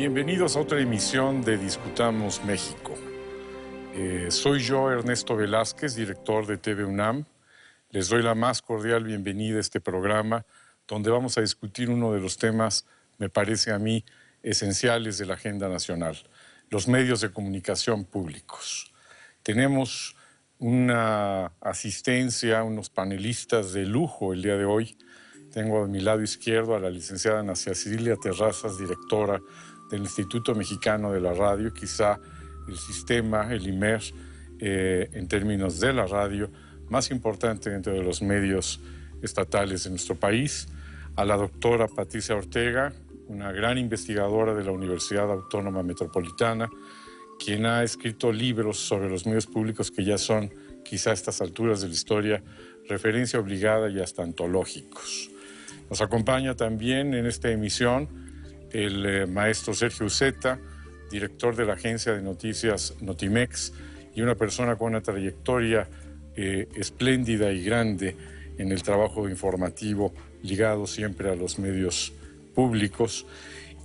Bienvenidos a otra emisión de Discutamos México. Soy yo, Ernesto Velázquez, director de TV UNAM. Les doy la más cordial bienvenida a este programa, donde vamos a discutir uno de los temas, me parece a mí, esenciales de la agenda nacional: los medios de comunicación públicos. Tenemos una asistencia, unos panelistas de lujo el día de hoy. Tengo a mi lado izquierdo a la licenciada Ana Cecilia Terrazas, directora del Instituto Mexicano de la Radio, quizá el sistema, el IMER, en términos de la radio, más importante dentro de los medios estatales de nuestro país. A la doctora Patricia Ortega, una gran investigadora de la Universidad Autónoma Metropolitana, quien ha escrito libros sobre los medios públicos que ya son, quizá a estas alturas de la historia, referencia obligada y hasta antológicos. Nos acompaña también en esta emisión el maestro Sergio Uceta, director de la agencia de noticias Notimex, y una persona con una trayectoria espléndida y grande en el trabajo informativo ligado siempre a los medios públicos.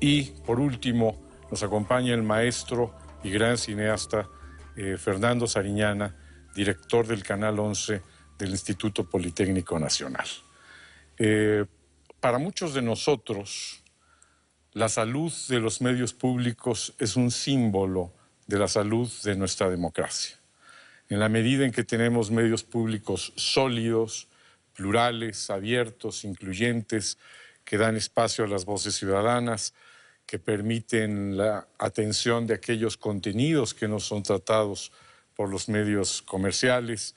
Y por último nos acompaña el maestro y gran cineasta Fernando Sariñana, director del Canal 11 del Instituto Politécnico Nacional. Para muchos de nosotros, la salud de los medios públicos es un símbolo de la salud de nuestra democracia. En la medida en que tenemos medios públicos sólidos, plurales, abiertos, incluyentes, que dan espacio a las voces ciudadanas, que permiten la atención de aquellos contenidos que no son tratados por los medios comerciales,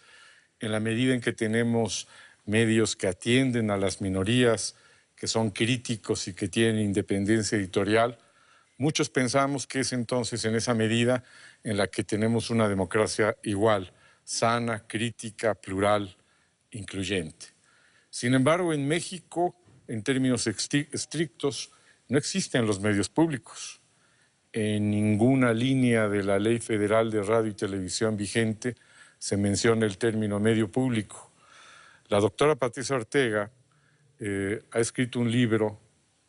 en la medida en que tenemos medios que atienden a las minorías, que son críticos y que tienen independencia editorial, muchos pensamos que es entonces en esa medida en la que tenemos una democracia igual, sana, crítica, plural, incluyente. Sin embargo, en México, en términos estrictos, no existen los medios públicos. En ninguna línea de la Ley Federal de Radio y Televisión vigente se menciona el término medio público. La doctora Patricia Ortega ha escrito un libro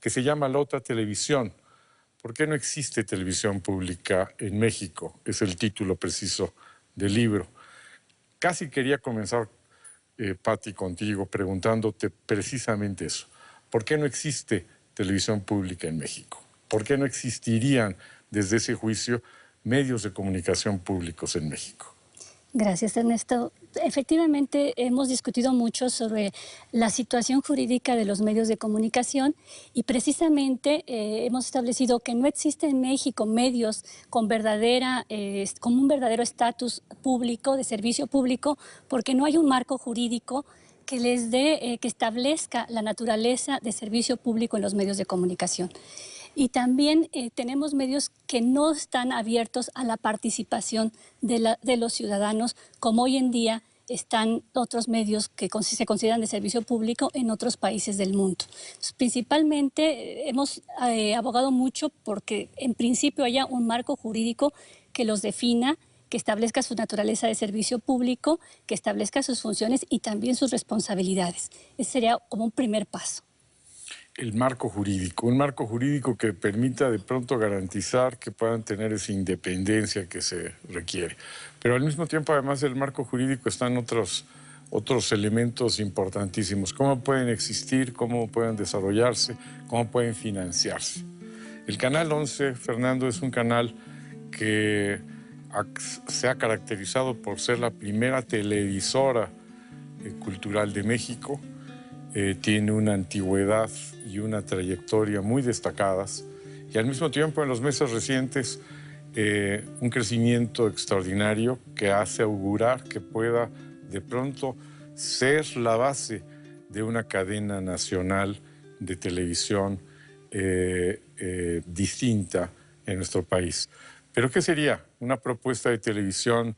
que se llama La otra televisión. ¿Por qué no existe televisión pública en México? Es el título preciso del libro. Casi quería comenzar, Pati, contigo preguntándote precisamente eso. ¿Por qué no existe televisión pública en México? ¿Por qué no existirían, desde ese juicio, medios de comunicación públicos en México? Gracias, Ernesto. Efectivamente, hemos discutido mucho sobre la situación jurídica de los medios de comunicación y precisamente hemos establecido que no existe en México medios con un verdadero estatus público, de servicio público, porque no hay un marco jurídico que les dé, que establezca la naturaleza de servicio público en los medios de comunicación. Y también tenemos medios que no están abiertos a la participación de los ciudadanos, como hoy en día están otros medios que se consideran de servicio público en otros países del mundo. Entonces, principalmente hemos abogado mucho porque en principio haya un marco jurídico que los defina, que establezca su naturaleza de servicio público, que establezca sus funciones y también sus responsabilidades. Ese sería como un primer paso. El marco jurídico, un marco jurídico que permita de pronto garantizar que puedan tener esa independencia que se requiere. Pero al mismo tiempo, además del marco jurídico, están otros elementos importantísimos. ¿Cómo pueden existir? ¿Cómo pueden desarrollarse? ¿Cómo pueden financiarse? El Canal 11, Fernando, es un canal que se ha caracterizado por ser la primera televisora cultural de México. Tiene una antigüedad y una trayectoria muy destacadas y al mismo tiempo en los meses recientes un crecimiento extraordinario que hace augurar que pueda de pronto ser la base de una cadena nacional de televisión distinta en nuestro país. ¿Pero qué sería? ¿Una propuesta de televisión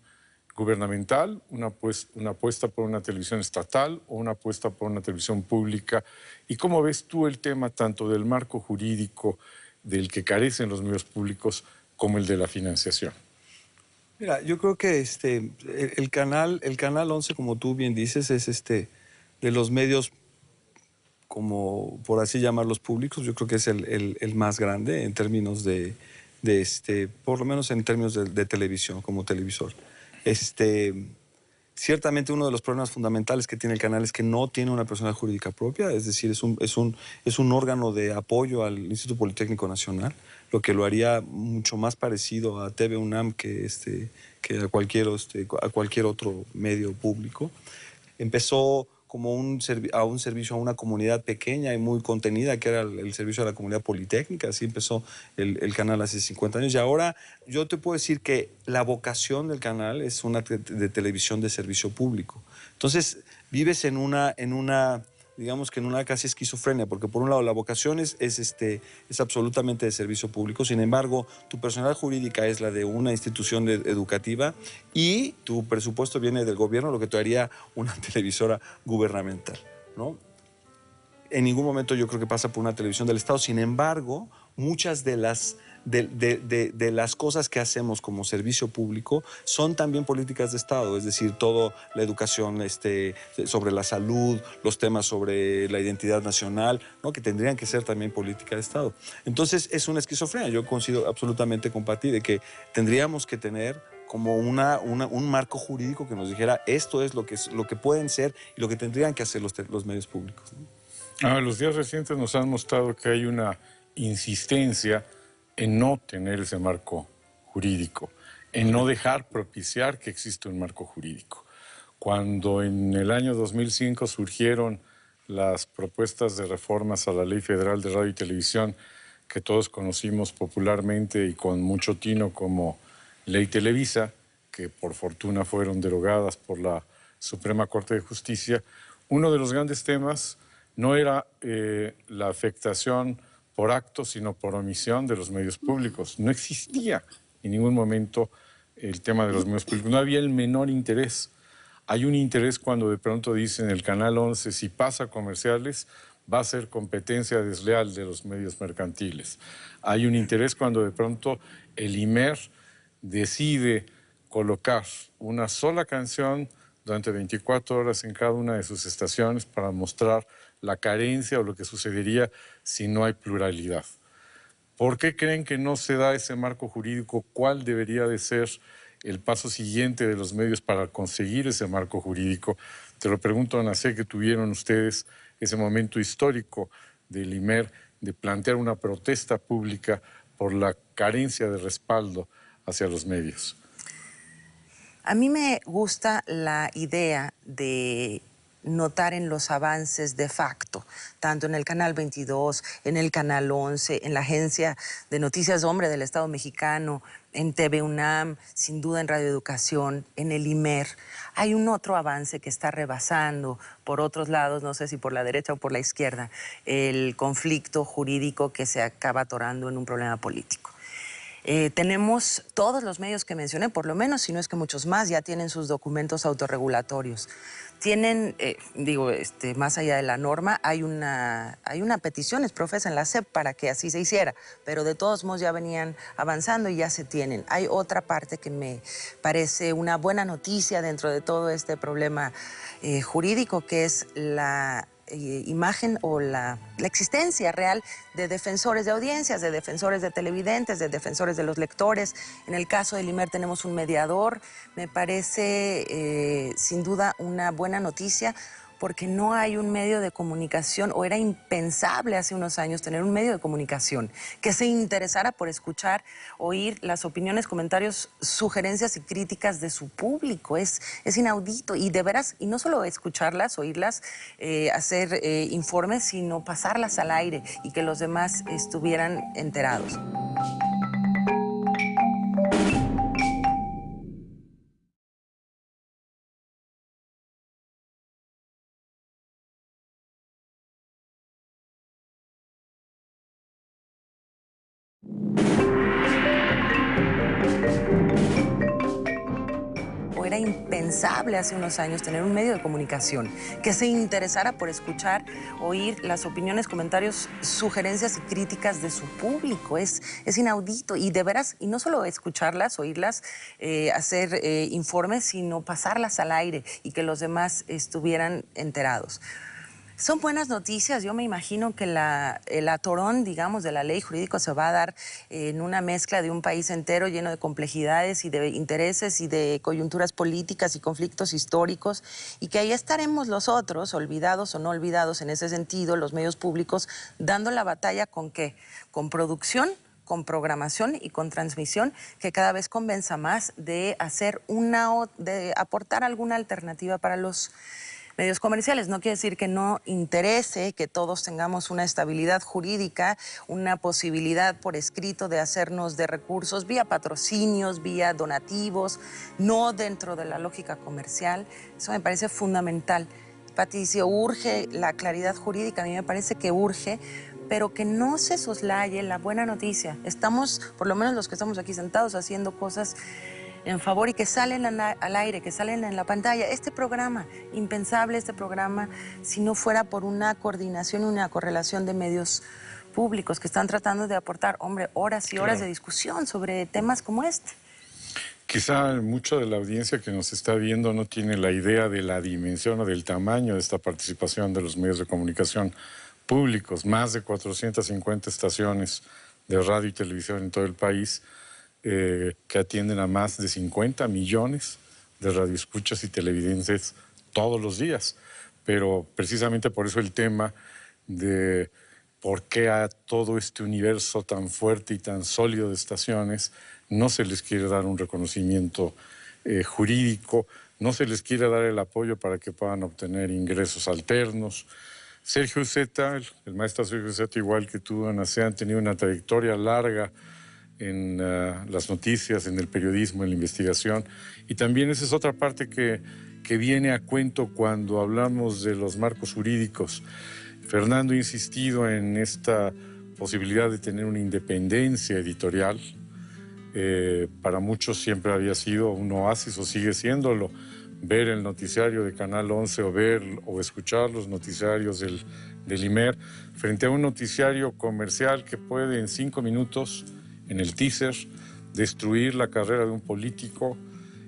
gubernamental, una apuesta por una televisión estatal o una apuesta por una televisión pública? ¿Y cómo ves tú el tema tanto del marco jurídico del que carecen los medios públicos como el de la financiación? Mira, yo creo que el canal 11, como tú bien dices, es de los medios como por así llamarlos públicos, yo creo que es el más grande en términos por lo menos en términos de televisión, como televisor. Ciertamente uno de los problemas fundamentales que tiene el canal es que no tiene una personalidad jurídica propia, es decir, es un órgano de apoyo al Instituto Politécnico Nacional, lo que lo haría mucho más parecido a TV UNAM que a cualquier otro medio público. Empezó como un servicio a una comunidad pequeña y muy contenida, que era el servicio a la comunidad politécnica. Así empezó el canal hace 50 años. Y ahora yo te puedo decir que la vocación del canal es una de televisión de servicio público. Entonces, vives digamos que en una casi esquizofrenia, porque por un lado la vocación es absolutamente de servicio público, sin embargo, tu personalidad jurídica es la de una institución educativa y tu presupuesto viene del gobierno, lo que te haría una televisora gubernamental, ¿no? En ningún momento yo creo que pasa por una televisión del Estado, sin embargo, muchas de las cosas que hacemos como servicio público son también políticas de Estado, es decir, toda la educación sobre la salud, los temas sobre la identidad nacional, ¿no? Que tendrían que ser también política de Estado. Entonces es una esquizofrenia, yo considero absolutamente compatible, que tendríamos que tener como un marco jurídico que nos dijera esto es lo que pueden ser y lo que tendrían que hacer los medios públicos, ¿no? Los días recientes nos han mostrado que hay una insistencia en no tener ese marco jurídico, en no dejar propiciar que exista un marco jurídico. Cuando en el año 2005 surgieron las propuestas de reformas a la Ley Federal de Radio y Televisión, que todos conocimos popularmente y con mucho tino como Ley Televisa, que por fortuna fueron derogadas por la Suprema Corte de Justicia, uno de los grandes temas no era la afectación por acto, sino por omisión de los medios públicos. No existía en ningún momento el tema de los medios públicos. No había el menor interés. Hay un interés cuando de pronto dicen el Canal 11, si pasa comerciales, va a ser competencia desleal de los medios mercantiles. Hay un interés cuando de pronto el IMER decide colocar una sola canción durante 24 horas en cada una de sus estaciones para mostrar la carencia o lo que sucedería si no hay pluralidad. ¿Por qué creen que no se da ese marco jurídico? ¿Cuál debería de ser el paso siguiente de los medios para conseguir ese marco jurídico? Te lo pregunto, Ana, sé que tuvieron ustedes ese momento histórico del IMER de plantear una protesta pública por la carencia de respaldo hacia los medios. A mí me gusta la idea de notar en los avances de facto, tanto en el Canal 22, en el Canal 11, en la Agencia de Noticias Hombre del Estado Mexicano, en TV UNAM, sin duda en Radio Educación, en el IMER. Hay un otro avance que está rebasando por otros lados, no sé si por la derecha o por la izquierda, el conflicto jurídico que se acaba atorando en un problema político. Tenemos todos los medios que mencioné, por lo menos, si no es que muchos más, ya tienen sus documentos autorregulatorios. Tienen, más allá de la norma, hay una petición, es profesa en la SEP para que así se hiciera, pero de todos modos ya venían avanzando y ya se tienen. Hay otra parte que me parece una buena noticia dentro de todo este problema jurídico, que es la imagen o la existencia real de defensores de audiencias, de defensores de televidentes, de defensores de los lectores. En el caso del IMER tenemos un mediador. Me parece sin duda una buena noticia, porque no hay un medio de comunicación, o era impensable hace unos años tener un medio de comunicación que se interesara por escuchar, oír las opiniones, comentarios, sugerencias y críticas de su público. Es inaudito, y de veras, y no solo escucharlas, oírlas, hacer informes, sino pasarlas al aire y que los demás estuvieran enterados. Era impensable hace unos años tener un medio de comunicación que se interesara por escuchar, oír las opiniones, comentarios, sugerencias y críticas de su público. Es inaudito, y de veras, y no solo escucharlas, oírlas, hacer informes, sino pasarlas al aire y que los demás estuvieran enterados. Son buenas noticias. Yo me imagino que el atorón, digamos, de la ley jurídica se va a dar en una mezcla de un país entero lleno de complejidades y de intereses y de coyunturas políticas y conflictos históricos, y que ahí estaremos los otros, olvidados o no olvidados en ese sentido, los medios públicos, dando la batalla ¿con qué? Con producción, con programación y con transmisión que cada vez convenza más de de aportar alguna alternativa para los medios comerciales. No quiere decir que no interese que todos tengamos una estabilidad jurídica, una posibilidad por escrito de hacernos de recursos vía patrocinios, vía donativos, no dentro de la lógica comercial. Eso me parece fundamental. Patricio, urge la claridad jurídica, a mí me parece que urge, pero que no se soslaye la buena noticia. Estamos, por lo menos los que estamos aquí sentados, haciendo cosas en favor y que salen al aire, que salen en la pantalla. Este programa, impensable este programa, si no fuera por una coordinación y una correlación de medios públicos que están tratando de aportar, hombre, horas y horas de discusión sobre temas como este. Quizá mucha de la audiencia que nos está viendo no tiene la idea de la dimensión o del tamaño de esta participación de los medios de comunicación públicos. Más de 450 estaciones de radio y televisión en todo el país, que atienden a más de 50 millones de radioescuchas y televidentes todos los días. Pero precisamente por eso el tema de por qué a todo este universo tan fuerte y tan sólido de estaciones no se les quiere dar un reconocimiento jurídico, no se les quiere dar el apoyo para que puedan obtener ingresos alternos. Sergio Uceta, el maestro Sergio Uceta, igual que tú, Ana Cea, han tenido una trayectoria larga en las noticias, en el periodismo, en la investigación. Y también esa es otra parte que viene a cuento cuando hablamos de los marcos jurídicos. Fernando ha insistido en esta posibilidad de tener una independencia editorial. Para muchos siempre había sido un oasis, o sigue siéndolo, ver el noticiario de Canal 11 o escuchar los noticiarios del IMER frente a un noticiario comercial que puede en 5 minutos, en el teaser, destruir la carrera de un político,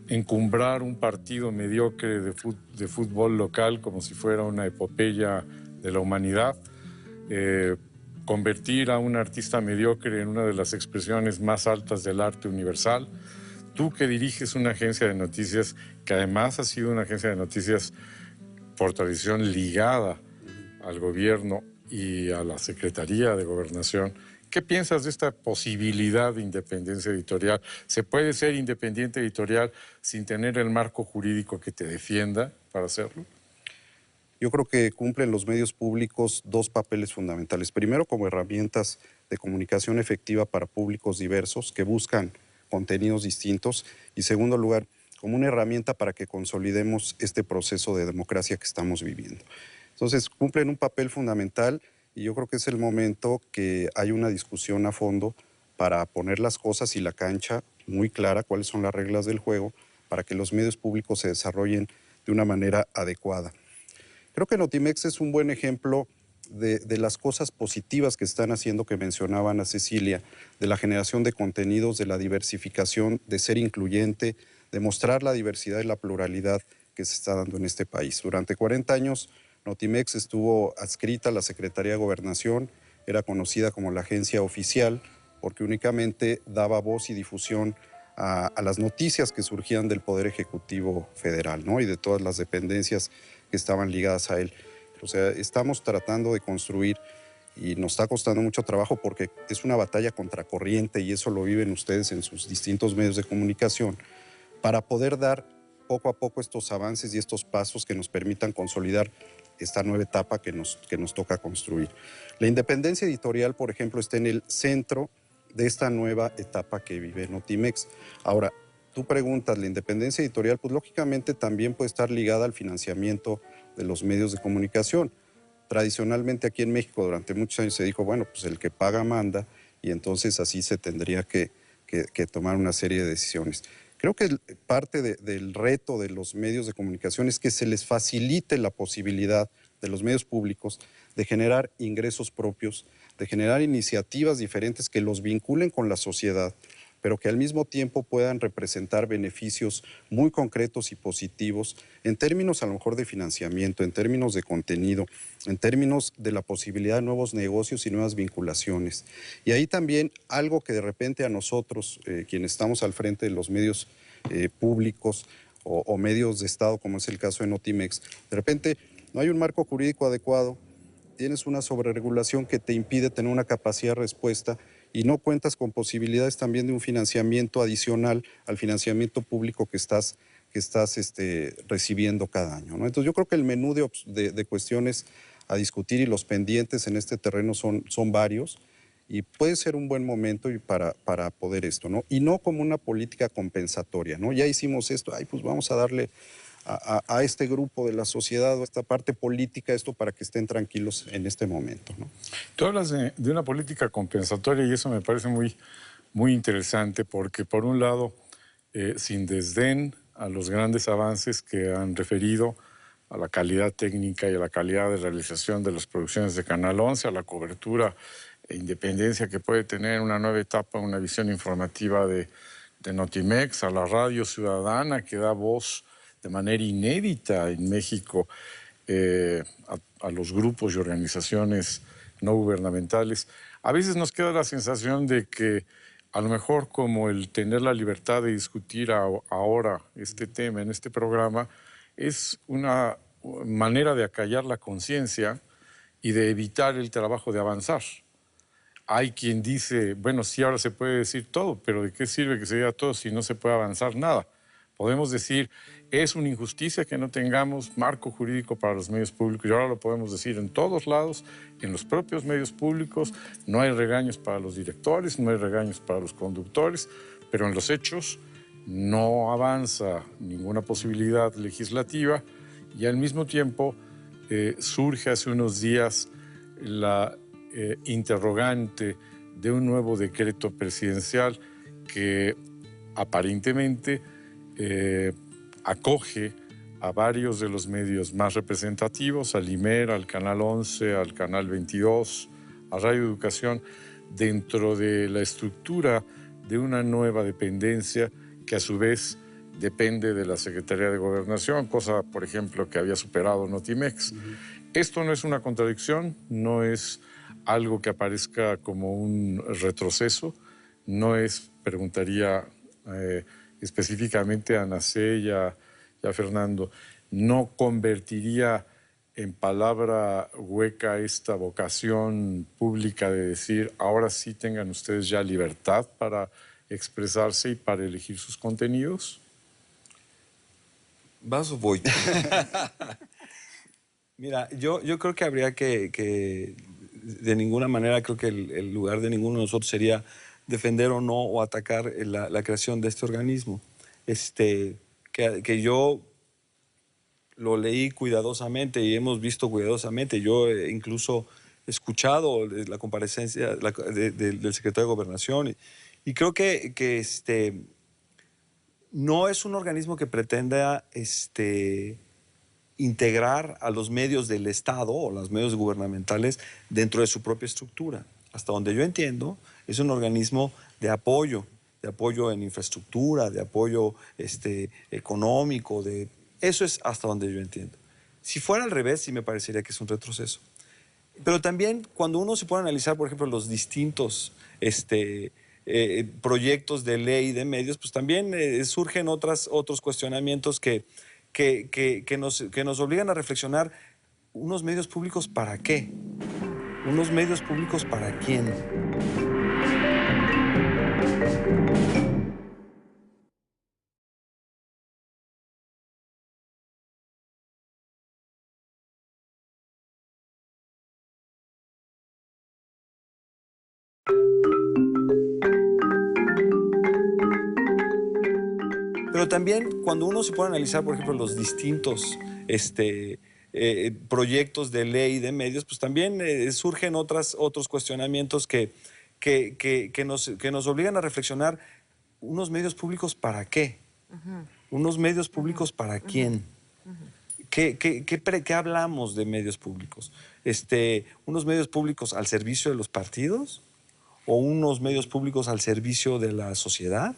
encumbrar un partido mediocre de fútbol local como si fuera una epopeya de la humanidad, convertir a un artista mediocre en una de las expresiones más altas del arte universal. Tú que diriges una agencia de noticias, que además ha sido una agencia de noticias por tradición ligada al gobierno y a la Secretaría de Gobernación, ¿qué piensas de esta posibilidad de independencia editorial? ¿Se puede ser independiente editorial sin tener el marco jurídico que te defienda para hacerlo? Yo creo que cumplen los medios públicos dos papeles fundamentales. Primero, como herramientas de comunicación efectiva para públicos diversos que buscan contenidos distintos. Y segundo lugar, como una herramienta para que consolidemos este proceso de democracia que estamos viviendo. Entonces, cumplen un papel fundamental y yo creo que es el momento que hay una discusión a fondo para poner las cosas y la cancha muy clara, cuáles son las reglas del juego, para que los medios públicos se desarrollen de una manera adecuada. Creo que Notimex es un buen ejemplo de las cosas positivas que están haciendo, que mencionaban a Cecilia, de la generación de contenidos, de la diversificación, de ser incluyente, de mostrar la diversidad y la pluralidad que se está dando en este país. Durante 40 años, Notimex estuvo adscrita a la Secretaría de Gobernación, era conocida como la agencia oficial, porque únicamente daba voz y difusión a las noticias que surgían del Poder Ejecutivo Federal, ¿no? Y de todas las dependencias que estaban ligadas a él. O sea, estamos tratando de construir, y nos está costando mucho trabajo porque es una batalla contracorriente y eso lo viven ustedes en sus distintos medios de comunicación, para poder dar poco a poco estos avances y estos pasos que nos permitan consolidar esta nueva etapa que nos toca construir. La independencia editorial, por ejemplo, está en el centro de esta nueva etapa que vive Notimex. Ahora, tú preguntas, la independencia editorial, pues lógicamente también puede estar ligada al financiamiento de los medios de comunicación. Tradicionalmente aquí en México durante muchos años se dijo, bueno, pues el que paga manda, y entonces así se tendría que tomar una serie de decisiones. Creo que parte del reto de los medios de comunicación es que se les facilite la posibilidad de los medios públicos de generar ingresos propios, de generar iniciativas diferentes que los vinculen con la sociedad, pero que al mismo tiempo puedan representar beneficios muy concretos y positivos en términos a lo mejor de financiamiento, en términos de contenido, en términos de la posibilidad de nuevos negocios y nuevas vinculaciones. Y ahí también algo que de repente a nosotros, quienes estamos al frente de los medios públicos o medios de Estado, como es el caso de Notimex, de repente no hay un marco jurídico adecuado, tienes una sobreregulación que te impide tener una capacidad de respuesta y no cuentas con posibilidades también de un financiamiento adicional al financiamiento público que estás recibiendo cada año, ¿no? Entonces yo creo que el menú de cuestiones a discutir y los pendientes en este terreno son varios y puede ser un buen momento para poder esto, ¿no? Y no como una política compensatoria, ¿no? Ya hicimos esto, pues vamos a darle a este grupo de la sociedad o a esta parte política esto para que estén tranquilos en este momento, ¿no? Tú hablas de una política compensatoria y eso me parece muy interesante porque, por un lado, sin desdén a los grandes avances que han referido a la calidad técnica y a la calidad de realización de las producciones de Canal 11, a la cobertura e independencia que puede tener una nueva etapa, una visión informativa de Notimex, a la radio ciudadana que da voz de manera inédita en México a los grupos y organizaciones no gubernamentales. A veces nos queda la sensación de que a lo mejor como el tener la libertad de discutir ahora este tema en este programa es una manera de acallar la conciencia y de evitar el trabajo de avanzar. Hay quien dice, bueno, sí, ahora se puede decir todo, pero ¿de qué sirve que se diga todo si no se puede avanzar nada? Podemos decir, es una injusticia que no tengamos marco jurídico para los medios públicos, y ahora lo podemos decir en todos lados, en los propios medios públicos, no hay regaños para los directores, no hay regaños para los conductores, pero en los hechos no avanza ninguna posibilidad legislativa y al mismo tiempo surge hace unos días la interrogante de un nuevo decreto presidencial que aparentemente acoge a varios de los medios más representativos, al IMER, al Canal 11, al Canal 22, a Radio Educación, dentro de la estructura de una nueva dependencia que a su vez depende de la Secretaría de Gobernación, cosa, por ejemplo, que había superado Notimex. Esto no es una contradicción, no es algo que aparezca como un retroceso, no es, preguntaría específicamente a Nacé y a Fernando, no convertiría en palabra hueca esta vocación pública de decir, ahora sí tengan ustedes ya libertad para expresarse y para elegir sus contenidos. ¿Vas o voy? Mira, yo creo que habría que de ninguna manera, creo que el lugar de ninguno de nosotros sería defender o no o atacar la creación de este organismo. Que yo lo leí cuidadosamente y hemos visto cuidadosamente. Yo incluso he escuchado la comparecencia del secretario de Gobernación y creo que no es un organismo que pretenda integrar a los medios del Estado o los medios gubernamentales dentro de su propia estructura. Hasta donde yo entiendo, es un organismo de apoyo en infraestructura, de apoyo económico, eso es hasta donde yo entiendo. Si fuera al revés, sí me parecería que es un retroceso. Pero también cuando uno se pone a analizar, por ejemplo, los distintos proyectos de ley de medios, pues también surgen otros cuestionamientos que nos obligan a reflexionar. ¿Unos medios públicos para qué? ¿Unos medios públicos para quién? Pero también cuando uno se pone a analizar, por ejemplo, los distintos proyectos de ley de medios, pues también surgen otros cuestionamientos que nos obligan a reflexionar. ¿Unos medios públicos para qué? ¿Unos medios públicos para quién? ¿Qué hablamos de medios públicos? ¿Unos medios públicos al servicio de los partidos? o unos medios públicos al servicio de la sociedad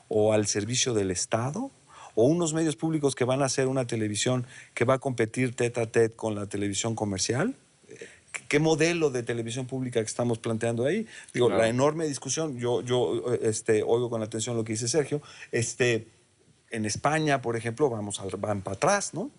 o al servicio del Estado, o unos medios públicos que van a hacer una televisión que va a competir tete a tete con la televisión comercial. ¿Qué modelo de televisión pública que estamos planteando ahí? Digo, Claro. la enorme discusión, yo oigo con atención lo que dice Sergio, en España, por ejemplo, van para atrás, ¿no?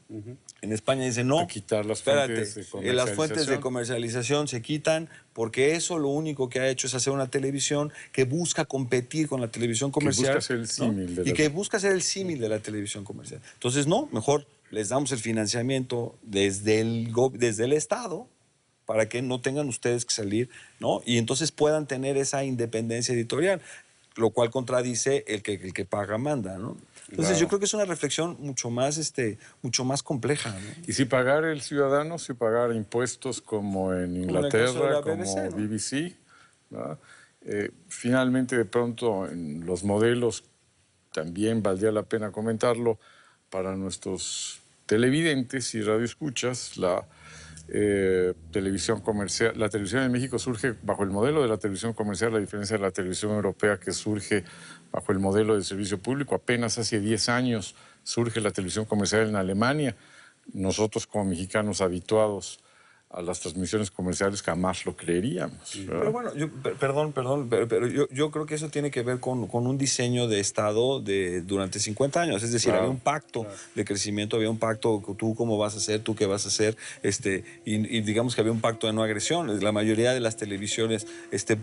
En España dicen, no, A quitar las espérate, fuentes de las fuentes de comercialización. comercialización se quitan porque eso lo único que ha hecho es hacer una televisión que busca competir con la televisión comercial. busca ser el símil de Y la- que busca ser el símil de la televisión comercial. Entonces, no, mejor les damos el financiamiento desde el Estado para que no tengan ustedes que salir, ¿no? Y entonces puedan tener esa independencia editorial, lo cual contradice el que paga manda, ¿no? Entonces Claro. yo creo que es una reflexión mucho más compleja, ¿no? Y si pagar el ciudadano, si pagar impuestos como en Como en el caso de Inglaterra, la como BBC, ¿no? BBC, ¿verdad? Finalmente, de pronto, en los modelos, también valdría la pena comentarlo para nuestros televidentes y radioescuchas, la televisión comercial, la televisión en México surge bajo el modelo de la televisión comercial, a diferencia de la televisión europea que surge bajo el modelo de servicio público. Apenas hace 10 años surge la televisión comercial en Alemania. Nosotros como mexicanos habituados a las transmisiones comerciales jamás lo creeríamos, ¿verdad? Pero bueno, perdón, pero yo creo que eso tiene que ver con un diseño de Estado durante 50 años. Es decir, Claro, había un pacto de crecimiento, había un pacto, tú cómo vas a hacer, tú qué vas a hacer, y digamos que había un pacto de no agresión. La mayoría de las televisiones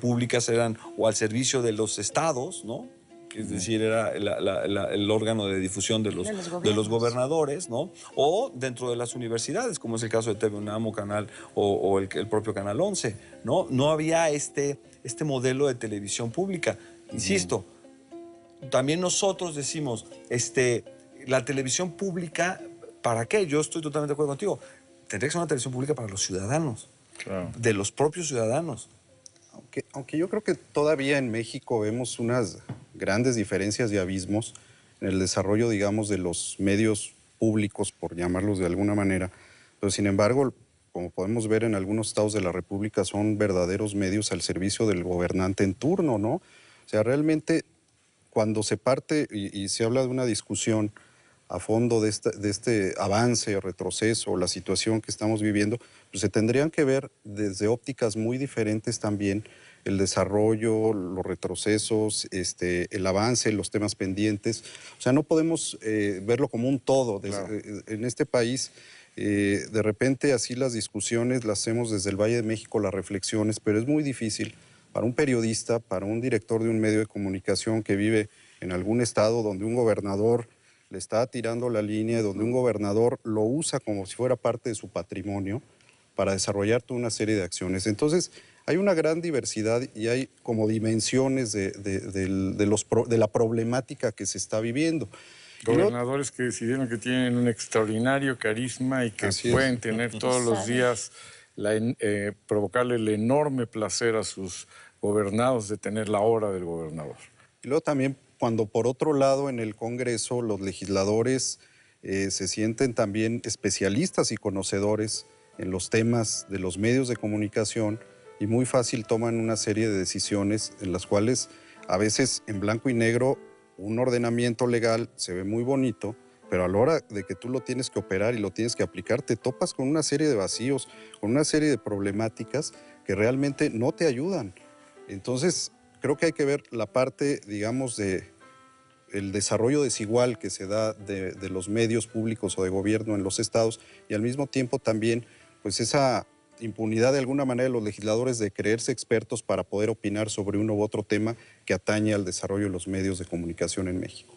públicas eran o al servicio de los estados, ¿no? Es decir, era el órgano de difusión de los gobernadores, ¿no? O dentro de las universidades, como es el caso de TV UNAM o el propio Canal 11, ¿no? No había este modelo de televisión pública. Insisto, también nosotros decimos, la televisión pública, ¿para qué? Yo estoy totalmente de acuerdo contigo. Tendría que ser una televisión pública para los ciudadanos, Claro. de los propios ciudadanos. Aunque yo creo que todavía en México vemos unas grandes diferencias y abismos en el desarrollo, digamos, de los medios públicos, por llamarlos de alguna manera. Pero, sin embargo, como podemos ver en algunos estados de la República, son verdaderos medios al servicio del gobernante en turno, ¿no? O sea, realmente, cuando se parte y se habla de una discusión a fondo de este avance o retroceso o la situación que estamos viviendo, pues se tendrían que ver desde ópticas muy diferentes también el desarrollo, los retrocesos, el avance, los temas pendientes. O sea, no podemos verlo como un todo. Claro. En este país, de repente así las discusiones las hacemos desde el Valle de México, las reflexiones, pero es muy difícil para un periodista, para un director de un medio de comunicación que vive en algún estado donde un gobernador le está tirando la línea, donde un gobernador lo usa como si fuera parte de su patrimonio para desarrollar toda una serie de acciones. Entonces, hay una gran diversidad y hay como dimensiones de la problemática que se está viviendo. Y luego, Gobernadores que decidieron que tienen un extraordinario carisma y que Así es. pueden tener todos los días, provocarle el enorme placer a sus gobernados de tener la hora del gobernador. y luego también cuando por otro lado en el Congreso los legisladores se sienten también especialistas y conocedores en los temas de los medios de comunicación y muy fácil toman una serie de decisiones en las cuales a veces en blanco y negro un ordenamiento legal se ve muy bonito, pero a la hora de que tú lo tienes que operar y lo tienes que aplicar, te topas con una serie de vacíos, con una serie de problemáticas que realmente no te ayudan. Entonces, creo que hay que ver la parte, digamos, de el desarrollo desigual que se da de los medios públicos o de gobierno en los estados y al mismo tiempo también, pues esa impunidad de alguna manera de los legisladores de creerse expertos para poder opinar sobre uno u otro tema que atañe al desarrollo de los medios de comunicación en México.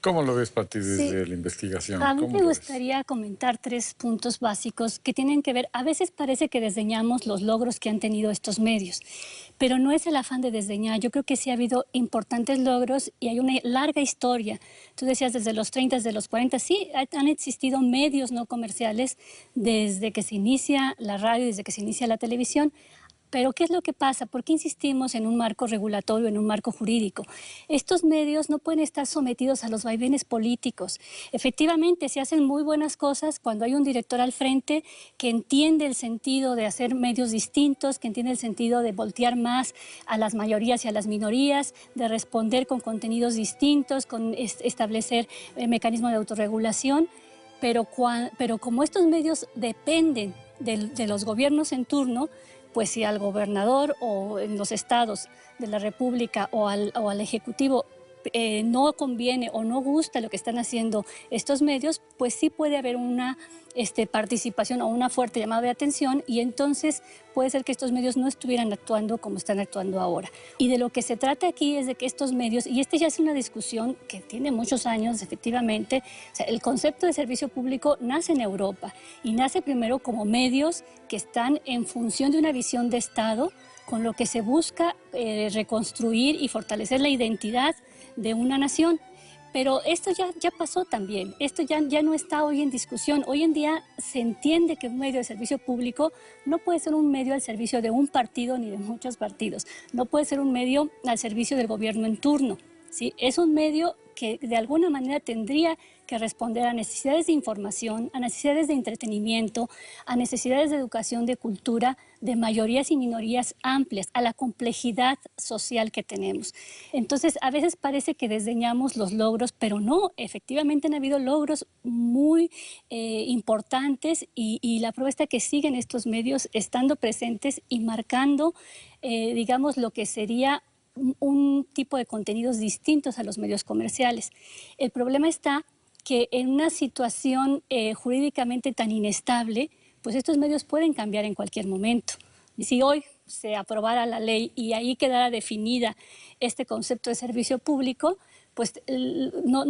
¿Cómo lo ves, Pati, desde Sí. la investigación? A mí ¿Cómo me lo ves? gustaría comentar 3 puntos básicos que tienen que ver, a veces parece que desdeñamos los logros que han tenido estos medios, pero no es el afán de desdeñar. Yo creo que sí ha habido importantes logros y hay una larga historia. Tú decías desde los 30, desde los 40, sí, han existido medios no comerciales desde que se inicia la radio, desde que se inicia la televisión. Pero ¿qué es lo que pasa? ¿Por qué insistimos en un marco regulatorio, en un marco jurídico? Estos medios no pueden estar sometidos a los vaivenes políticos. Efectivamente, se hacen muy buenas cosas cuando hay un director al frente que entiende el sentido de hacer medios distintos, que entiende el sentido de voltear más a las mayorías y a las minorías, de responder con contenidos distintos, con establecer mecanismos de autorregulación. Pero como estos medios dependen de los gobiernos en turno, pues si al gobernador o en los estados de la República o al Ejecutivo no conviene o no gusta lo que están haciendo estos medios, pues sí puede haber una participación o una fuerte llamada de atención, y entonces puede ser que estos medios no estuvieran actuando como están actuando ahora. Y de lo que se trata aquí es de que estos medios, y ya es una discusión que tiene muchos años, efectivamente, o sea, el concepto de servicio público nace en Europa y nace primero como medios que están en función de una visión de Estado, con lo que se busca reconstruir y fortalecer la identidad de una nación. Pero esto ya pasó también, esto ya no está hoy en discusión. Hoy en día se entiende que un medio de servicio público no puede ser un medio al servicio de un partido ni de muchos partidos, no puede ser un medio al servicio del gobierno en turno, ¿sí? Es un medio que de alguna manera tendría que responder a necesidades de información, a necesidades de entretenimiento, a necesidades de educación, de cultura, de mayorías y minorías amplias, a la complejidad social que tenemos. Entonces, a veces parece que desdeñamos los logros, pero no, efectivamente han habido logros muy importantes, y la prueba está que siguen estos medios estando presentes y marcando, digamos, lo que sería un tipo de contenidos distintos a los medios comerciales. El problema está que en una situación jurídicamente tan inestable, pues estos medios pueden cambiar en cualquier momento. Y si hoy se aprobara la ley y ahí quedara definida este concepto de servicio público, pues no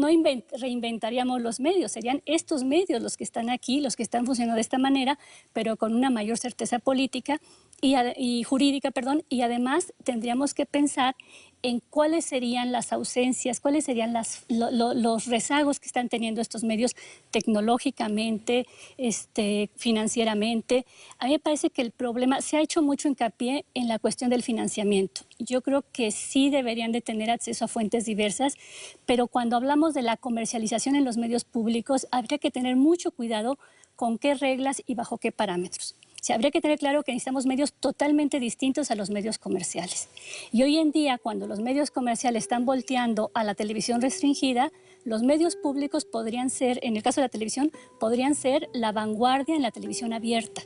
reinventaríamos los medios, serían estos medios los que están aquí, los que están funcionando de esta manera, pero con una mayor certeza política y jurídica, perdón, y además tendríamos que pensar en cuáles serían las ausencias, cuáles serían los rezagos que están teniendo estos medios tecnológicamente, financieramente. A mí me parece que el problema, se ha hecho mucho hincapié en la cuestión del financiamiento. Yo creo que sí deberían de tener acceso a fuentes diversas, pero cuando hablamos de la comercialización en los medios públicos, habría que tener mucho cuidado con qué reglas y bajo qué parámetros. O sea, habría que tener claro que necesitamos medios totalmente distintos a los medios comerciales. Y hoy en día, cuando los medios comerciales están volteando a la televisión restringida, los medios públicos podrían ser, en el caso de la televisión, podrían ser la vanguardia en la televisión abierta.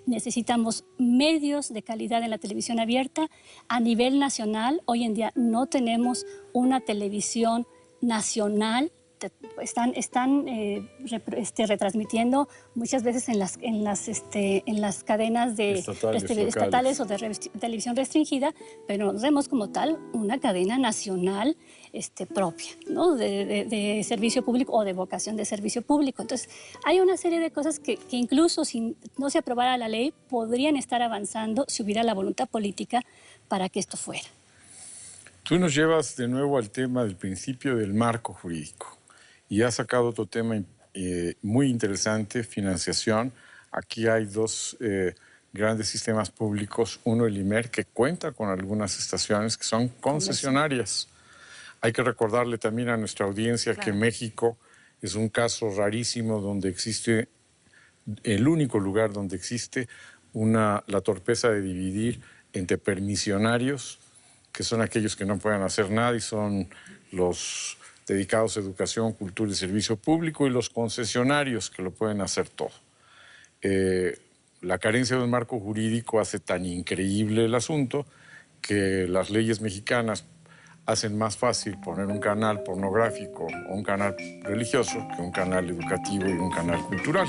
Necesitamos medios de calidad en la televisión abierta a nivel nacional. Hoy en día no tenemos una televisión nacional. Están retransmitiendo muchas veces en las cadenas de estatales o de televisión restringida, pero nos vemos como tal una cadena nacional propia, ¿no? de servicio público o de vocación de servicio público. Entonces, hay una serie de cosas que incluso si no se aprobara la ley, podrían estar avanzando si hubiera la voluntad política para que esto fuera. Tú nos llevas de nuevo al tema del principio del marco jurídico. Y has sacado otro tema muy interesante, financiación. Aquí hay dos grandes sistemas públicos. Uno, el IMER, que cuenta con algunas estaciones que son concesionarias. Hay que recordarle también a nuestra audiencia que México es un caso rarísimo donde existe, el único lugar donde existe la torpeza de dividir entre permisionarios, que son aquellos que no pueden hacer nada y son los dedicados a educación, cultura y servicio público, y los concesionarios que lo pueden hacer todo. La carencia de un marco jurídico hace tan increíble el asunto que las leyes mexicanas hacen más fácil poner un canal pornográfico o un canal religioso que un canal educativo y un canal cultural.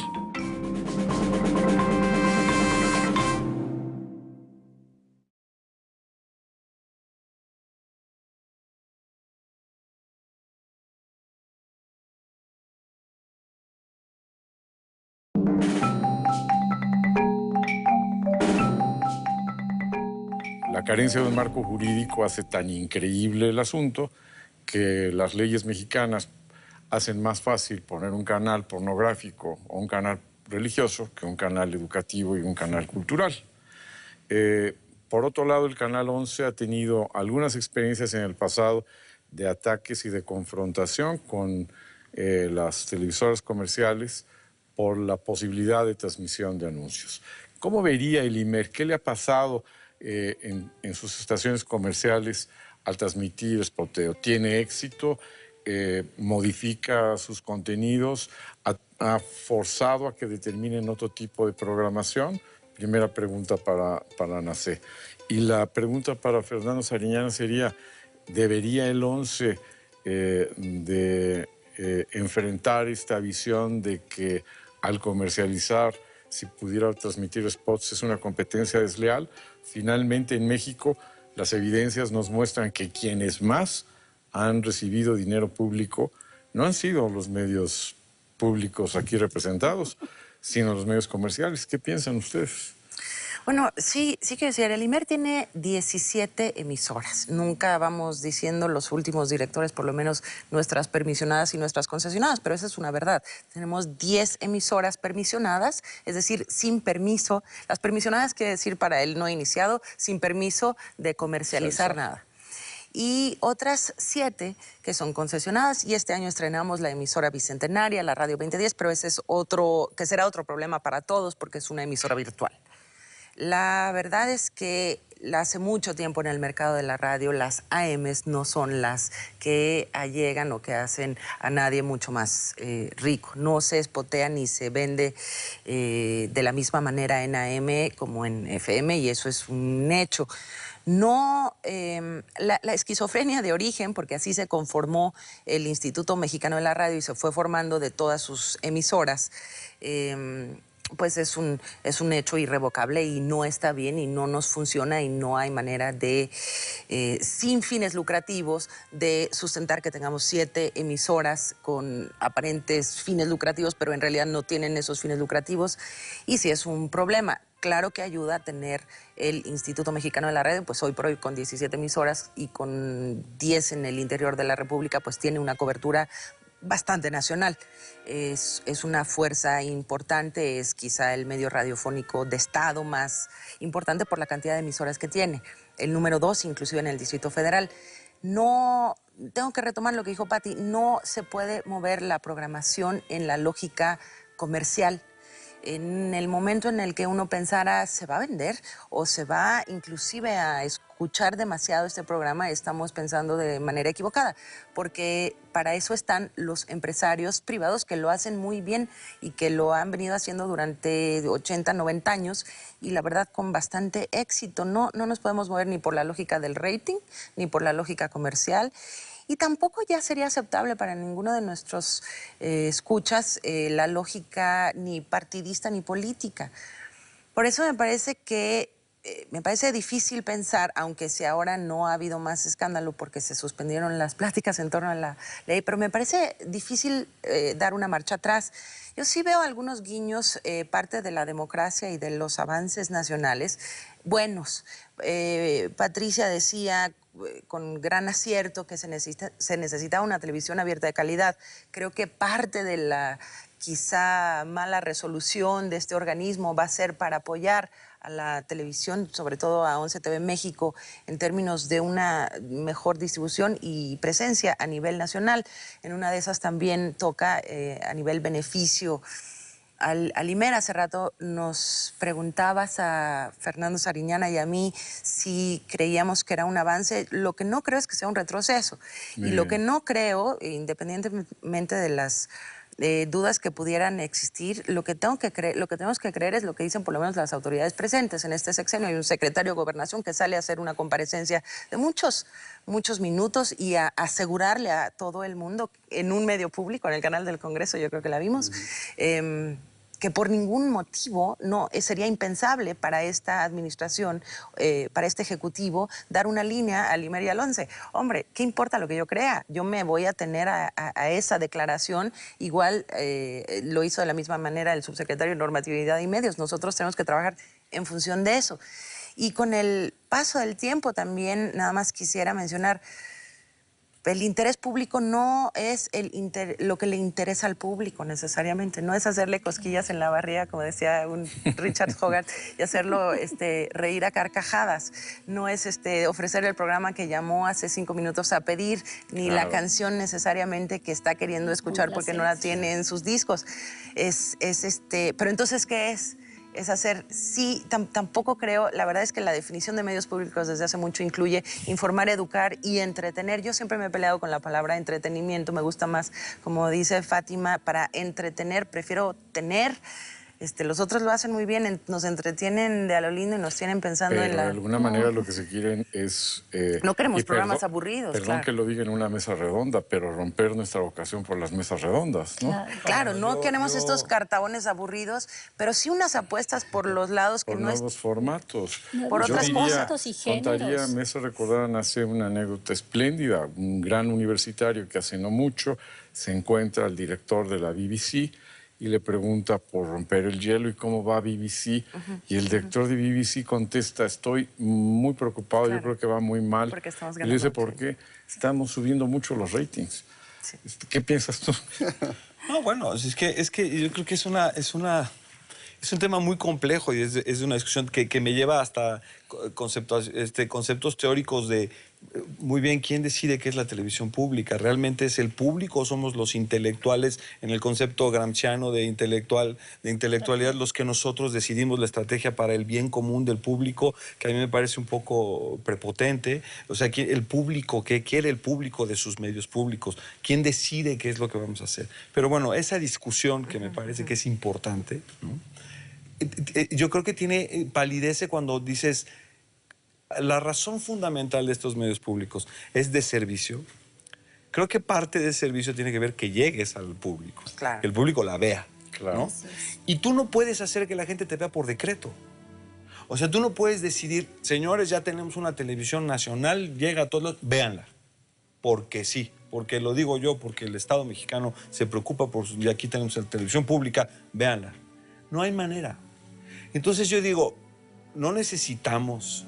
La carencia de un marco jurídico hace tan increíble el asunto que las leyes mexicanas hacen más fácil poner un canal pornográfico o un canal religioso que un canal educativo y un canal cultural. Por otro lado, el Canal 11 ha tenido algunas experiencias en el pasado de ataques y de confrontación con las televisoras comerciales por la posibilidad de transmisión de anuncios. ¿Cómo vería el IMER? ¿Qué le ha pasado en sus estaciones comerciales al transmitir spoteo? ¿Tiene éxito? ¿Modifica sus contenidos? ¿Ha forzado a que determinen otro tipo de programación? Primera pregunta para Nacé. Y la pregunta para Fernando Sariñana sería, ¿debería el 11 enfrentar esta visión de que al comercializar, si pudiera transmitir spots, es una competencia desleal? Finalmente, en México, las evidencias nos muestran que quienes más han recibido dinero público no han sido los medios públicos aquí representados, sino los medios comerciales. ¿Qué piensan ustedes? Bueno, sí que decir, el IMER tiene 17 emisoras. Nunca vamos diciendo los últimos directores, por lo menos nuestras permisionadas y nuestras concesionadas, pero esa es una verdad. Tenemos 10 emisoras permisionadas, es decir, sin permiso. Las permisionadas quiere decir para el no iniciado, sin permiso de comercializar nada. Y otras 7 que son concesionadas, y este año estrenamos la emisora Bicentenaria, la Radio 2010, pero ese es otro, que será otro problema para todos porque es una emisora virtual. La verdad es que hace mucho tiempo en el mercado de la radio las AMs no son las que allegan o que hacen a nadie mucho más rico. No se espotea ni se vende de la misma manera en AM como en FM, y eso es un hecho. No, la esquizofrenia de origen, porque así se conformó el Instituto Mexicano de la Radio y se fue formando de todas sus emisoras, pues es un hecho irrevocable y no está bien y no nos funciona y no hay manera de, sin fines lucrativos, de sustentar que tengamos 7 emisoras con aparentes fines lucrativos, pero en realidad no tienen esos fines lucrativos, y sí es un problema. Claro que ayuda a tener el Instituto Mexicano de la Radio, pues hoy por hoy con 17 emisoras y con 10 en el interior de la República, pues tiene una cobertura bastante nacional. Es una fuerza importante, es quizá el medio radiofónico de Estado más importante por la cantidad de emisoras que tiene. El número 2, inclusive en el Distrito Federal. No, tengo que retomar lo que dijo Patti, no se puede mover la programación en la lógica comercial. En el momento en el que uno pensara se va a vender o se va inclusive a escuchar demasiado este programa, estamos pensando de manera equivocada, porque para eso están los empresarios privados que lo hacen muy bien y que lo han venido haciendo durante 80, 90 años y la verdad con bastante éxito. No nos podemos mover ni por la lógica del rating ni por la lógica comercial. Y tampoco ya sería aceptable para ninguno de nuestros escuchas la lógica ni partidista ni política. Por eso me parece difícil pensar, aunque si ahora no ha habido más escándalo porque se suspendieron las pláticas en torno a la ley, pero me parece difícil dar una marcha atrás. Yo sí veo algunos guiños, parte de la democracia y de los avances nacionales, buenos. Patricia decía con gran acierto que se necesita una televisión abierta de calidad. Creo que parte de la quizá mala resolución de este organismo va a ser para apoyar a la televisión, sobre todo a 11 TV México, en términos de una mejor distribución y presencia a nivel nacional. En una de esas también toca a nivel beneficio al IMER. Hace rato nos preguntabas a Fernando Sariñana y a mí si creíamos que era un avance. Lo que no creo es que sea un retroceso. Y lo que no creo, independientemente de las dudas que pudieran existir, lo que tenemos que creer es lo que dicen por lo menos las autoridades presentes. En este sexenio hay un secretario de Gobernación que sale a hacer una comparecencia de muchos minutos y a asegurarle a todo el mundo en un medio público, en el canal del Congreso, yo creo que la vimos, que por ningún motivo sería impensable para esta administración, para este ejecutivo, dar una línea al IMER y al 11. Hombre, ¿qué importa lo que yo crea? Yo me voy a tener a esa declaración. Igual lo hizo de la misma manera el subsecretario de Normatividad y Medios. Nosotros tenemos que trabajar en función de eso. Y con el paso del tiempo también, nada más quisiera mencionar, el interés público no es lo que le interesa al público necesariamente, no es hacerle cosquillas en la barriga, como decía un Richard Hogarth, y hacerlo reír a carcajadas, no es ofrecer el programa que llamó hace 5 minutos a pedir, ni la canción necesariamente que está queriendo escuchar porque no la tiene en sus discos. Pero entonces, ¿qué es? Es hacer, sí, tampoco creo, la verdad es que la definición de medios públicos desde hace mucho incluye informar, educar y entretener. Yo siempre me he peleado con la palabra entretenimiento, me gusta más, como dice Fátima, para entretener, prefiero tener. Los otros lo hacen muy bien, nos entretienen de a lo lindo y nos tienen pensando en la... de alguna manera lo que se quieren es... no queremos programas aburridos, Perdón que lo diga en una mesa redonda, pero romper nuestra vocación por las mesas redondas, ¿no? Claro, no queremos estos cartabones aburridos, pero sí unas apuestas por los lados que por no nuevos formatos. por otras formatos y géneros. Me hace recordar, hace una anécdota espléndida, un gran universitario que hace no mucho se encuentra al director de la BBC y le pregunta por romper el hielo y cómo va BBC. Y el director de BBC contesta, estoy muy preocupado, yo creo que va muy mal. Porque estamos y le dice, ganando, ¿por qué? Estamos subiendo mucho los ratings. Sí. ¿Qué piensas tú? No, bueno, es que yo creo que es un tema muy complejo y es una discusión que me lleva hasta conceptos teóricos de muy bien quién decide qué es la televisión pública. ¿Realmente es el público o somos los intelectuales en el concepto gramsciano de intelectualidad los que nosotros decidimos la estrategia para el bien común del público, que a mí me parece un poco prepotente? O sea, el público, ¿qué quiere el público de sus medios públicos? ¿Quién decide qué es lo que vamos a hacer? Pero bueno, esa discusión que me parece que es importante, ¿no? Yo creo que tiene palidece cuando dices la razón fundamental de estos medios públicos es de servicio. Creo que parte de ese servicio tiene que ver que llegues al público, claro, que el público la vea, claro, ¿no? Y tú no puedes hacer que la gente te vea por decreto. O sea, tú no puedes decidir, señores, ya tenemos una televisión nacional, llega a todos, véanla, porque sí. Porque lo digo yo, porque el Estado mexicano se preocupa por y aquí tenemos la televisión pública, véanla. No hay manera. Entonces yo digo, no necesitamos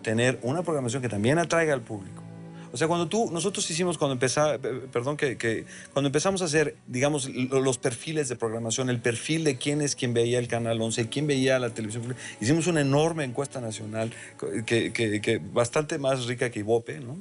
tener una programación que también atraiga al público. O sea, nosotros hicimos cuando empezamos a hacer, digamos, los perfiles de programación, el perfil de quién es quien veía el Canal 11, quién veía la televisión pública, hicimos una enorme encuesta nacional que bastante más rica que Ibope, ¿no?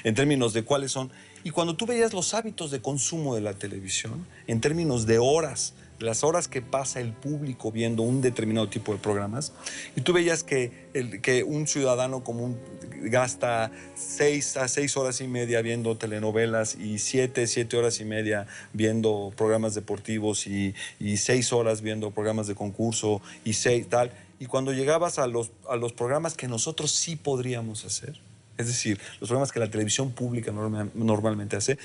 En términos de cuáles son. Y cuando tú veías los hábitos de consumo de la televisión, en términos de horas, las horas que pasa el público viendo un determinado tipo de programas, y tú veías que un ciudadano común gasta 6 a 6 horas y media viendo telenovelas y 7 horas y media viendo programas deportivos y 6 horas viendo programas de concurso y 6 tal. Y cuando llegabas a los programas que nosotros sí podríamos hacer, es decir, los programas que la televisión pública normalmente hace,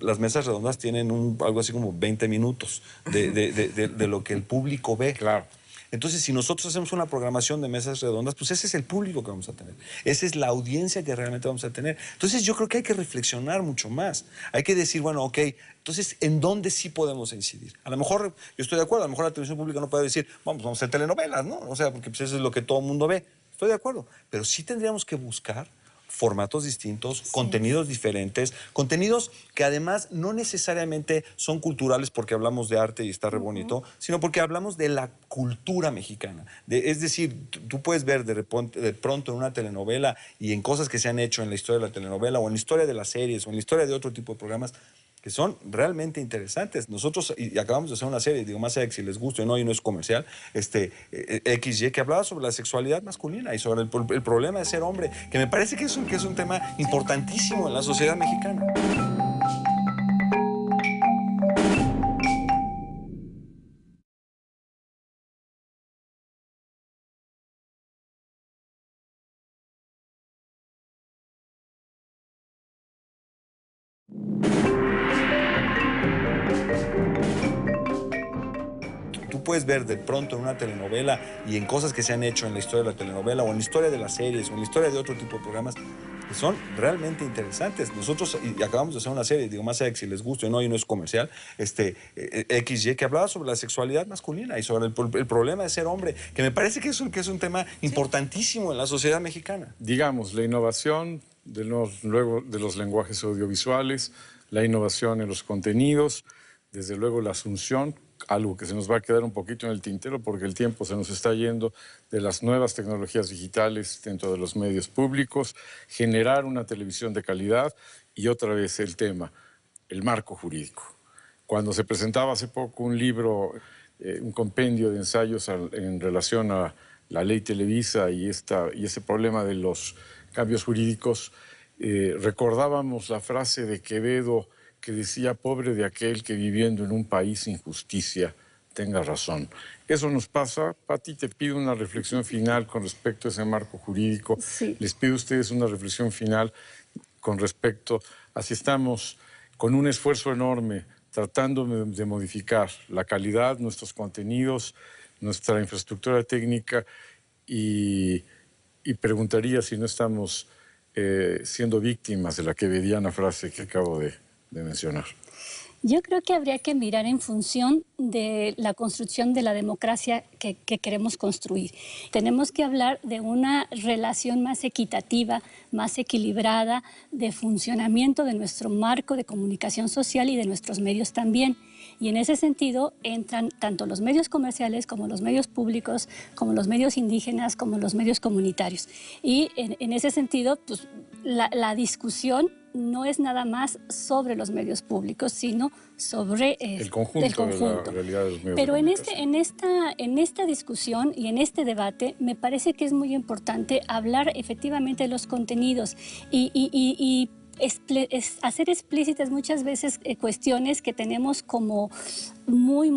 las mesas redondas tienen algo así como 20 minutos de lo que el público ve. Claro. Entonces, si nosotros hacemos una programación de mesas redondas, pues ese es el público que vamos a tener. Esa es la audiencia que realmente vamos a tener. Entonces, yo creo que hay que reflexionar mucho más. Hay que decir, bueno, ok, entonces, ¿en dónde sí podemos incidir? A lo mejor, yo estoy de acuerdo, a lo mejor la televisión pública no puede decir, vamos a hacer telenovelas, ¿no? O sea, porque pues eso es lo que todo el mundo ve. Estoy de acuerdo. Pero sí tendríamos que buscar formatos distintos, contenidos diferentes, contenidos que además no necesariamente son culturales porque hablamos de arte y está re bonito, sino porque hablamos de la cultura mexicana. Es decir, tú puedes ver de pronto en una telenovela y en cosas que se han hecho en la historia de la telenovela o en la historia de las series o en la historia de otro tipo de programas que son realmente interesantes. Nosotros y acabamos de hacer una serie, digo, más allá de que si les gusta o no, y no es comercial, XY, que hablaba sobre la sexualidad masculina y sobre el problema de ser hombre, que me parece que es un tema importantísimo en la sociedad mexicana. Tú puedes ver de pronto en una telenovela y en cosas que se han hecho en la historia de la telenovela o en la historia de las series o en la historia de otro tipo de programas que son realmente interesantes. Nosotros y acabamos de hacer una serie, digo, más allá de que si les gusta o no, y no es comercial, XY, que hablaba sobre la sexualidad masculina y sobre el problema de ser hombre, que me parece que es un tema importantísimo en la sociedad mexicana. Digamos, la innovación luego de los lenguajes audiovisuales, la innovación en los contenidos, desde luego la asunción, algo que se nos va a quedar un poquito en el tintero porque el tiempo se nos está yendo, de las nuevas tecnologías digitales dentro de los medios públicos, generar una televisión de calidad y otra vez el tema, el marco jurídico. Cuando se presentaba hace poco un libro, un compendio de ensayos en relación a la ley Televisa y ese problema de los cambios jurídicos, recordábamos la frase de Quevedo que decía: pobre de aquel que viviendo en un país sin justicia tenga razón. Eso nos pasa. Pati, te pido una reflexión final con respecto a ese marco jurídico. Sí. Les pido a ustedes una reflexión final con respecto a si estamos con un esfuerzo enorme tratando de modificar la calidad, nuestros contenidos, nuestra infraestructura técnica y preguntaría si no estamos siendo víctimas de la quevediana frase que acabo de mencionar. Yo creo que habría que mirar en función de la construcción de la democracia que queremos construir. Tenemos que hablar de una relación más equitativa, más equilibrada, de funcionamiento de nuestro marco de comunicación social y de nuestros medios también. Y en ese sentido entran tanto los medios comerciales como los medios públicos, como los medios indígenas, como los medios comunitarios. Y en ese sentido, pues, la discusión no es nada más sobre los medios públicos, sino sobre el conjunto de la realidad de los medios. Pero de en esta discusión y en este debate me parece que es muy importante hablar efectivamente de los contenidos y hacer explícitas muchas veces cuestiones que tenemos como muy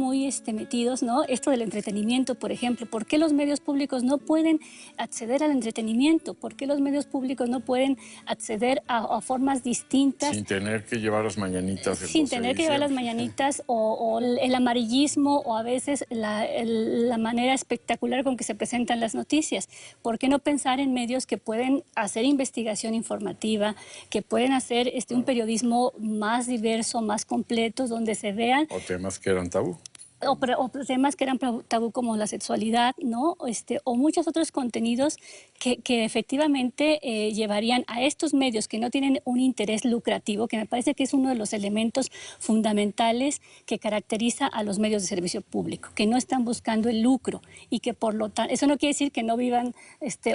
metidos, ¿no? Esto del entretenimiento, por ejemplo. ¿Por qué los medios públicos no pueden acceder al entretenimiento? ¿Por qué los medios públicos no pueden acceder a formas distintas? Sin tener que llevar las mañanitas. Sin tener que llevar las mañanitas o el amarillismo o a veces la manera espectacular con que se presentan las noticias. ¿Por qué no pensar en medios que pueden hacer investigación informativa, que pueden hacer un periodismo más diverso, más completo, donde se vean... O temas que eran tabú. O temas que eran tabú como la sexualidad, ¿no? O muchos otros contenidos que efectivamente llevarían a estos medios que no tienen un interés lucrativo, que me parece que es uno de los elementos fundamentales que caracteriza a los medios de servicio público, que no están buscando el lucro y que por lo tanto, eso no quiere decir que no vivan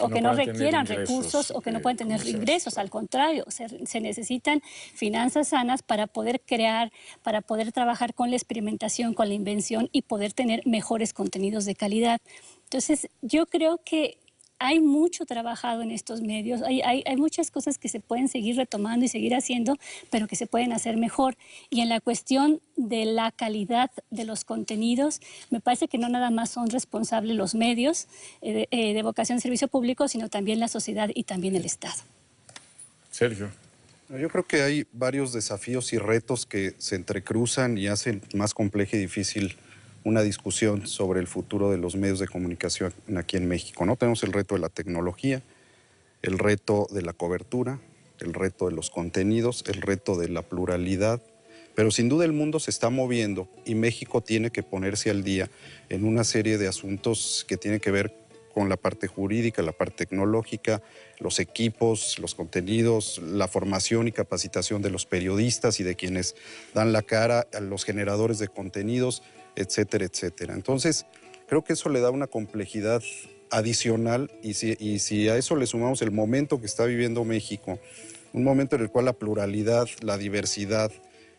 o que no requieran recursos o que no puedan tener ingresos, al contrario, se necesitan finanzas sanas para poder crear, para poder trabajar con la experimentación, con la invención y poder tener mejores contenidos de calidad. Entonces, yo creo que hay mucho trabajado en estos medios, hay muchas cosas que se pueden seguir retomando y seguir haciendo, pero que se pueden hacer mejor. Y en la cuestión de la calidad de los contenidos, me parece que no nada más son responsables los medios de vocación de servicio público, sino también la sociedad y también el Estado. Sergio. Yo creo que hay varios desafíos y retos que se entrecruzan y hacen más compleja y difícil una discusión sobre el futuro de los medios de comunicación aquí en México, ¿no? Tenemos el reto de la tecnología, el reto de la cobertura, el reto de los contenidos, el reto de la pluralidad, pero sin duda el mundo se está moviendo y México tiene que ponerse al día en una serie de asuntos que tienen que ver con la parte jurídica, la parte tecnológica, los equipos, los contenidos, la formación y capacitación de los periodistas y de quienes dan la cara a los generadores de contenidos, etcétera, etcétera. Entonces, creo que eso le da una complejidad adicional y si a eso le sumamos el momento que está viviendo México, un momento en el cual la pluralidad, la diversidad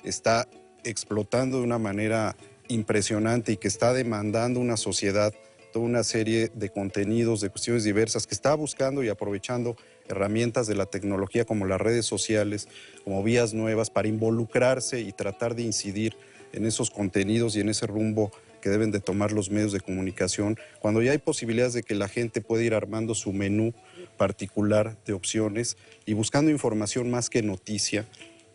está explotando de una manera impresionante y que está demandando una sociedad toda una serie de contenidos, de cuestiones diversas, que está buscando y aprovechando herramientas de la tecnología como las redes sociales, como vías nuevas para involucrarse y tratar de incidir en esos contenidos y en ese rumbo que deben de tomar los medios de comunicación, cuando ya hay posibilidades de que la gente pueda ir armando su menú particular de opciones y buscando información más que noticia,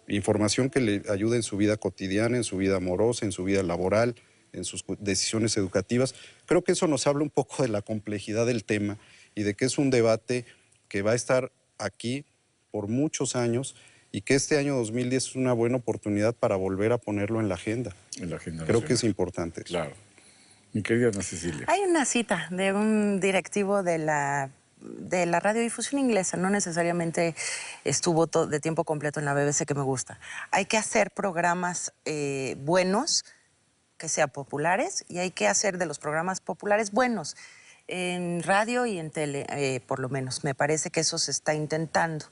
información que le ayude en su vida cotidiana, en su vida amorosa, en su vida laboral, en sus decisiones educativas. Creo que eso nos habla un poco de la complejidad del tema y de que es un debate que va a estar aquí por muchos años y que este año 2010 es una buena oportunidad para volver a ponerlo en la agenda. En la agenda Creo nacional. que es importante eso. Claro. Mi querida Ana Cecilia. Hay una cita de un directivo de la de la radiodifusión inglesa, no necesariamente estuvo de tiempo completo en la BBC, que me gusta. Hay que hacer programas buenos, que sean populares, y hay que hacer de los programas populares buenos, en radio y en tele, por lo menos. Me parece que eso se está intentando.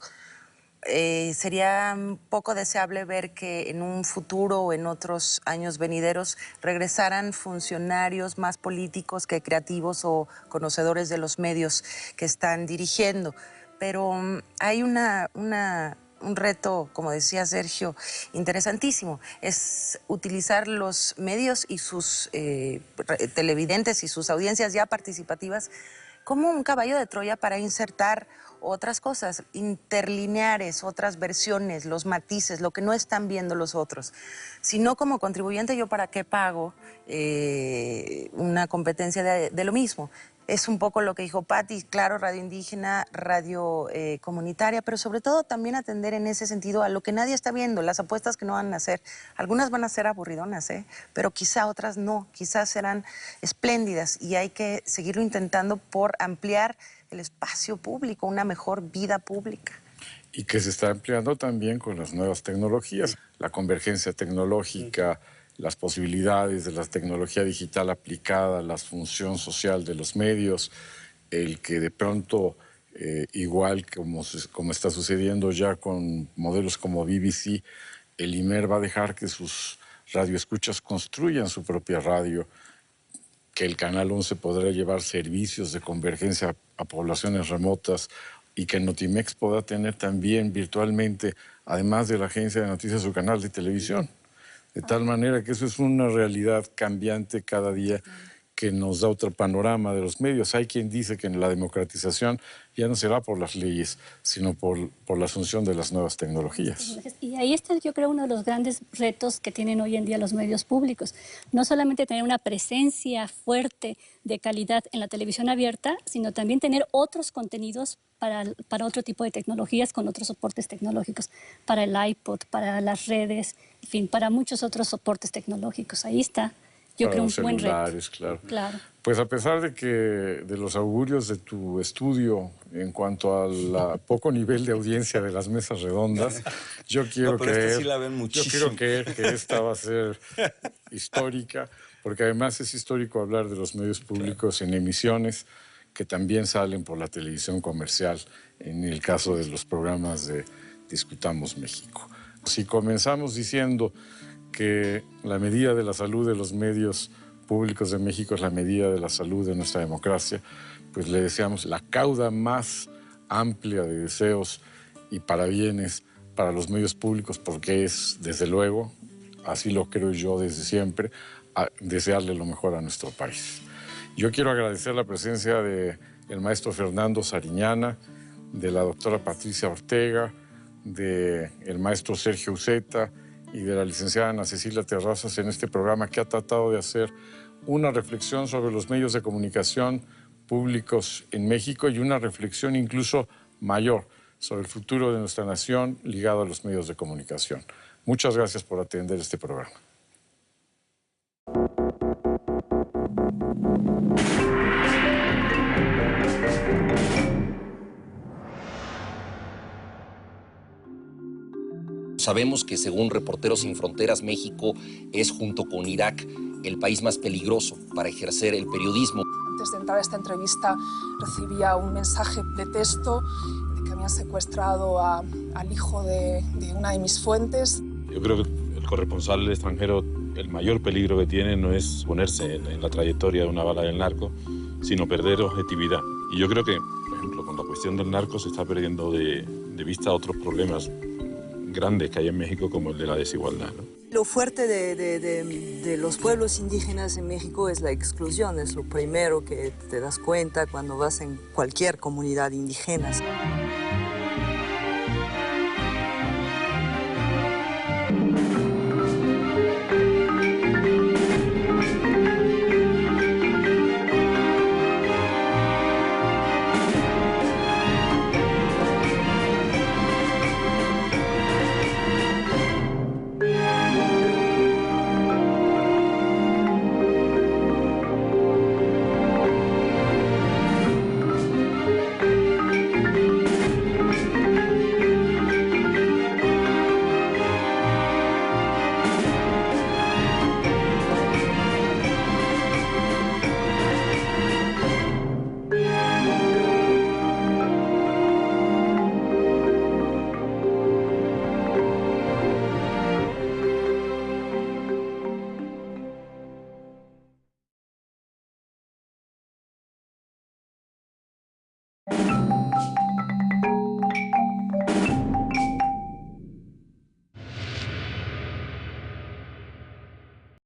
Sería poco deseable ver que en un futuro o en otros años venideros regresaran funcionarios más políticos que creativos o conocedores de los medios que están dirigiendo. Pero hay un reto, como decía Sergio, interesantísimo. Es utilizar los medios y sus televidentes y sus audiencias ya participativas como un caballo de Troya para insertar otras cosas interlineares, otras versiones, los matices, lo que no están viendo los otros. Si no, como contribuyente, ¿yo para qué pago una competencia de lo mismo? Es un poco lo que dijo Patti, claro, radio indígena, radio comunitaria, pero sobre todo también atender en ese sentido a lo que nadie está viendo, las apuestas que no van a hacer. Algunas van a ser aburridonas, pero quizá otras no, quizás serán espléndidas, y hay que seguirlo intentando por ampliar el espacio público, una mejor vida pública. Y que se está ampliando también con las nuevas tecnologías, la convergencia tecnológica, las posibilidades de la tecnología digital aplicada, la función social de los medios, el que de pronto, igual como está sucediendo ya con modelos como BBC, el IMER va a dejar que sus radioescuchas construyan su propia radio, que el Canal 11 podrá llevar servicios de convergencia a poblaciones remotas, y que Notimex podrá tener también virtualmente, además de la agencia de noticias, su canal de televisión. De tal manera que eso es una realidad cambiante cada día que nos da otro panorama de los medios. Hay quien dice que en la democratización ya no será por las leyes, sino por la asunción de las nuevas tecnologías. Y ahí está, yo creo, uno de los grandes retos que tienen hoy en día los medios públicos. No solamente tener una presencia fuerte de calidad en la televisión abierta, sino también tener otros contenidos para otro tipo de tecnologías, con otros soportes tecnológicos, para el iPod, para las redes, en fin, para muchos otros soportes tecnológicos. Ahí está, yo creo, un buen reto. Claro. Pues a pesar de los augurios de tu estudio en cuanto al poco nivel de audiencia de las mesas redondas, yo quiero creer que esta va a ser histórica, porque además es histórico hablar de los medios públicos en emisiones que también salen por la televisión comercial, en el caso de los programas de Discutamos México. Si comenzamos diciendo que la medida de la salud de los medios públicos de México es la medida de la salud de nuestra democracia, pues le deseamos la cauda más amplia de deseos y parabienes para los medios públicos, porque es, desde luego, así lo creo yo desde siempre, desearle lo mejor a nuestro país. Yo quiero agradecer la presencia del maestro Fernando Sariñana, de la doctora Patricia Ortega, del maestro Sergio Uceta y de la licenciada Ana Cecilia Terrazas en este programa, que ha tratado de hacer una reflexión sobre los medios de comunicación públicos en México, y una reflexión incluso mayor sobre el futuro de nuestra nación ligado a los medios de comunicación. Muchas gracias por atender este programa. Sabemos que, según Reporteros Sin Fronteras, México es, junto con Irak, el país más peligroso para ejercer el periodismo. Antes de entrar a esta entrevista recibía un mensaje de texto de que habían secuestrado al hijo de una de mis fuentes. Yo creo que el corresponsal extranjero, el mayor peligro que tiene no es ponerse en la trayectoria de una bala del narco, sino perder objetividad. Y yo creo que, por ejemplo, con la cuestión del narco se está perdiendo de vista otros problemas grandes que hay en México, como el de la desigualdad, ¿no? Lo fuerte de los pueblos indígenas en México es la exclusión, es lo primero que te das cuenta cuando vas en cualquier comunidad indígena.